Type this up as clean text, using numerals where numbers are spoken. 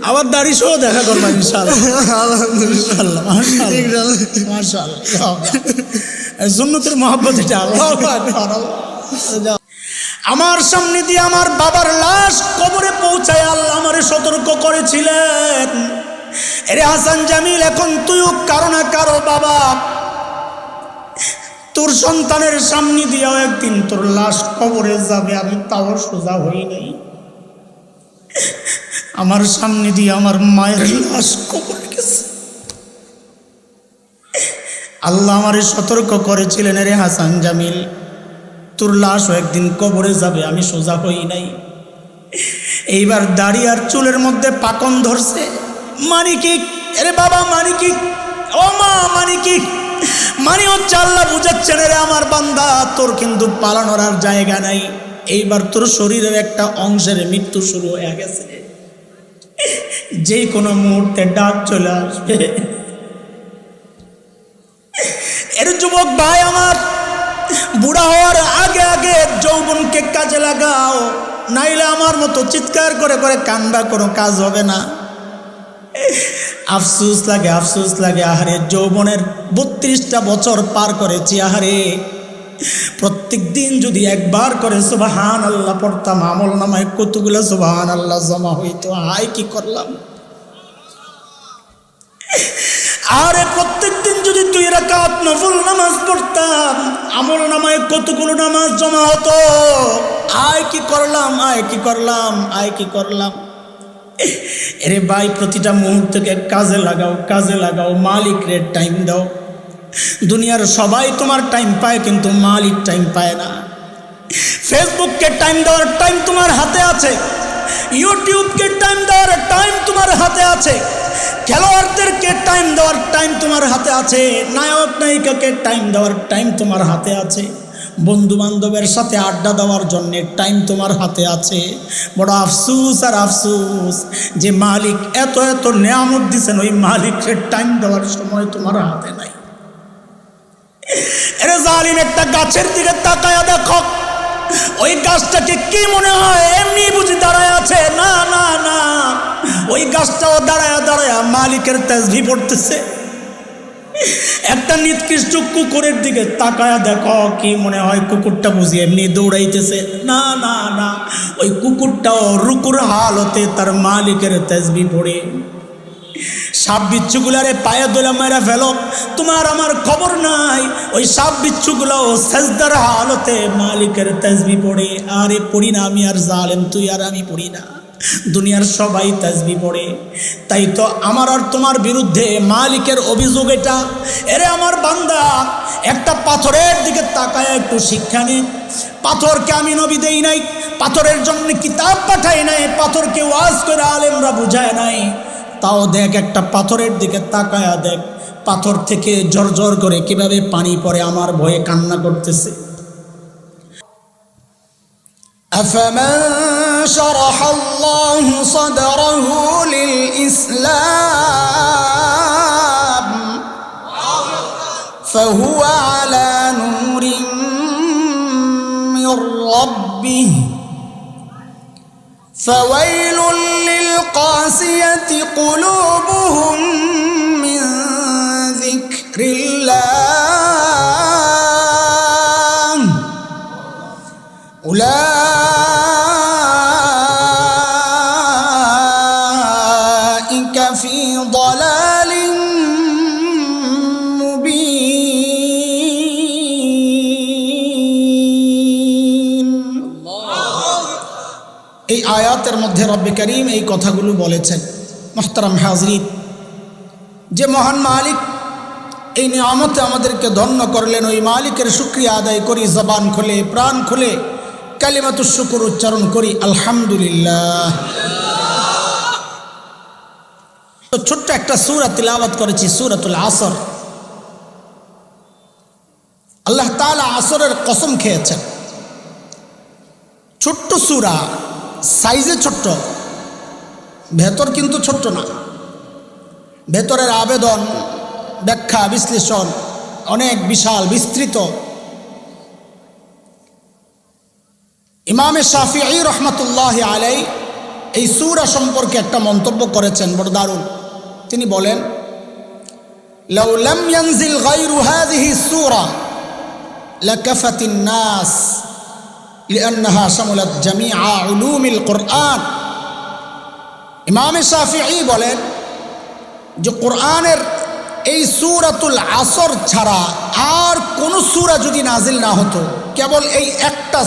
আবার দাড়ি সহ দেখা করবা ইনশাআল্লাহ। সুন্নতের মহব্বত এটা। আমার সামনে দিয়ে আমার বাবার লাশ কবরে পৌঁছায় আল্লাহ আমারে সতর্ক করেছিলেন, এরে হাসান জামিল, এখন তুইও কারো না কারো বাবা, তোর সন্তানের সামনে দিয়েও একদিন তোর লাশ কবরে যাবে। আমি তাও সোজা হই নাই, আমার সামনে দিয়ে আমার মায়ের লাশ কবরে গেছে। আল্লাহ আমারে সতর্ক করেছিলেন, রে হাসান জামিল, তোর লাশও একদিন কবরে যাবে। আমি সোজা হই নাই। এইবার দাড়ি আর চুলের মধ্যে পাকন ধরছে। মানিকি, আরে বাবা মানিকি, ও মা মানিকি, মানে হচ্ছে আল্লাহ বুঝাচ্ছেন, রে আমার বান্দা, তোর কিন্তু পালানোর আর জায়গা নাই। এইবার তোর শরীরের একটা অংশের মৃত্যু শুরু হয়ে গেছে, যে কোনো মুহূর্তে ডাক চলে আসবে। এর যুবক ভাই আমার, বুড়া হওয়ার আগে আগে যৌবনকে কাজে লাগাও, নাইলে আমার মতো চিৎকার করে করে কান্দা কোনো কাজ হবে না। আফসোস লাগে, আফসোস লাগে, আহারে যৌবনের 32টা বছর পার করেছি, আহারে প্রত্যেক দিন যদি একবার করে সুবহানাল্লাহ পড়তাম, আমল নামায় কতগুলো সুবহানাল্লাহ জমা হইতো। হায় কি করলাম। আরে প্রত্যেক দিন যদি 2 রাকাত নফল নামাজ পড়তাম, আমল নামায় কতগুলো নামাজ জমা হতো। আয় কি করলাম, আয় কি করলাম, আয় কি করলাম। এরে ভাই, প্রতিটা মুহূর্তকে কাজে লাগাও, কাজে লাগাও, মালিকের টাইম দাও। দুনিয়ার সবাই তোমার টাইম পায়, কিন্তু মালিক টাইম পায় না। ফেসবুককে টাইম দেওয়ার টাইম তোমার হাতে আছে, ইউটিউবকে টাইম দেওয়ার টাইম তোমার হাতে আছে, খেলোয়াড়দেরকে টাইম দেওয়ার টাইম তোমার হাতে আছে, নায়ক নায়িকাকে টাইম দেওয়ার টাইম তোমার হাতে আছে, বন্ধু বান্ধবের সাথে আড্ডা দেওয়ার জন্য টাইম তোমার হাতে আছে। বড় আফসোস আর আফসোস যে মালিক এত এত নিয়ামত দিচ্ছেন, ওই মালিকের টাইম দেওয়ার সময় তোমার হাতে নাই। এরে জালিম, একটা গাছের দিকে তাকায়া দেখো, ওই গাছটাকে কি মনে হয় এমনি বুঝি দাঁড়ায় আছে? না না না, ওই গাছটাও দাঁড়ায়া দাঁড়ায়া মালিকের তাসবিহ পড়তেছে। একটা নিকৃষ্ট কুকুরের দিকে তাকায়া দেখো, কি মনে হয় কুকুরটা বুঝি এমনি দৌড়াইতেছে? না না না, ওই কুকুরটাও রুকুর হালতে তার মালিকের তাসবিহ পড়ে। সাপ বিচ্ছুগুলারে পায়ে দোলা মেরা ফেলো, তোমার আমার খবর নাই, ওই সাপ বিচ্ছুগুলাও সাজদার হালতে মালিকের তাসবিহ পড়ে। আরে পড়ি না আমি আর জালেম, তুই আর আমি পড়ি না, দুনিয়ার সবাই তাসবিহ পড়ে। তাই তো আমার আর তোমার বিরুদ্ধে মালিকের অভিযোগ এটা। এরে আমার বান্দা, একটা পাথরের দিকে তাকায় একটু শিক্ষা নে। পাথরকে আমি নবী দেই নাই, পাথরের জন্য কিতাব পাঠাই নাই, পাথরকে ওয়াজ করে আলেমরা বুঝায় নাই। তাও দেখ, একটা পাথরের দিকে তাকায়া দেখ, পাথর থেকে ঝরঝর করে কিভাবে পানি পড়ে, আমার ভয়ে কান্না করতেছে। أفمن شرح الله صدره للإسلام فهو على نور من ربه فويل للقاسية قلوبهم من ذكر الله أولئك في ضلال مبين। এই আয়াতের মধ্যে রব্বে করিম এই কথাগুলো বলেছেন। মুহতারাম হাজরিন, যে মহান মালিক এই নিয়ামতে আমাদেরকে ধন্য করলেন, ওই মালিকের শুকরিয়া আদায় করি, জবান খুলে প্রাণ খুলে কালিমাতুশ শুকর উচ্চারণ করি, আলহামদুলিল্লাহ। তো ছোট্ট একটা সূরা তিলাওয়াত করেছি, সূরাতুল আসর। আল্লাহ তাআলা আসরের কসম খেয়েছেন। ছোট্ট সূরা, সাইজে ছোট্ট, ভেতর কিন্তু ছোট্ট না। ভেতরের আবেদন, ব্যাখ্যা, বিশ্লেষণ অনেক বিশাল, বিস্তৃত। ইমামে শাফিঈ রহমাতুল্লাহি আলাইহি এই সূরা সম্পর্কে একটা মন্তব্য করেছেন বড় দারুণ। তিনি বলেন, লাউ লাম ইয়ানজিল গায়রু হাযিহি সূরা লাকাফাতিন নাস লিআন্নাহা শামালাত জামিআ উলুমিল কুরআন। ইমামে শাফিঈ বলেন যে কোরআনের এই সূরাতুল আসর ছাড়া আর কোন সূরা যদি নাজিল না হতো, কেবল এই একটা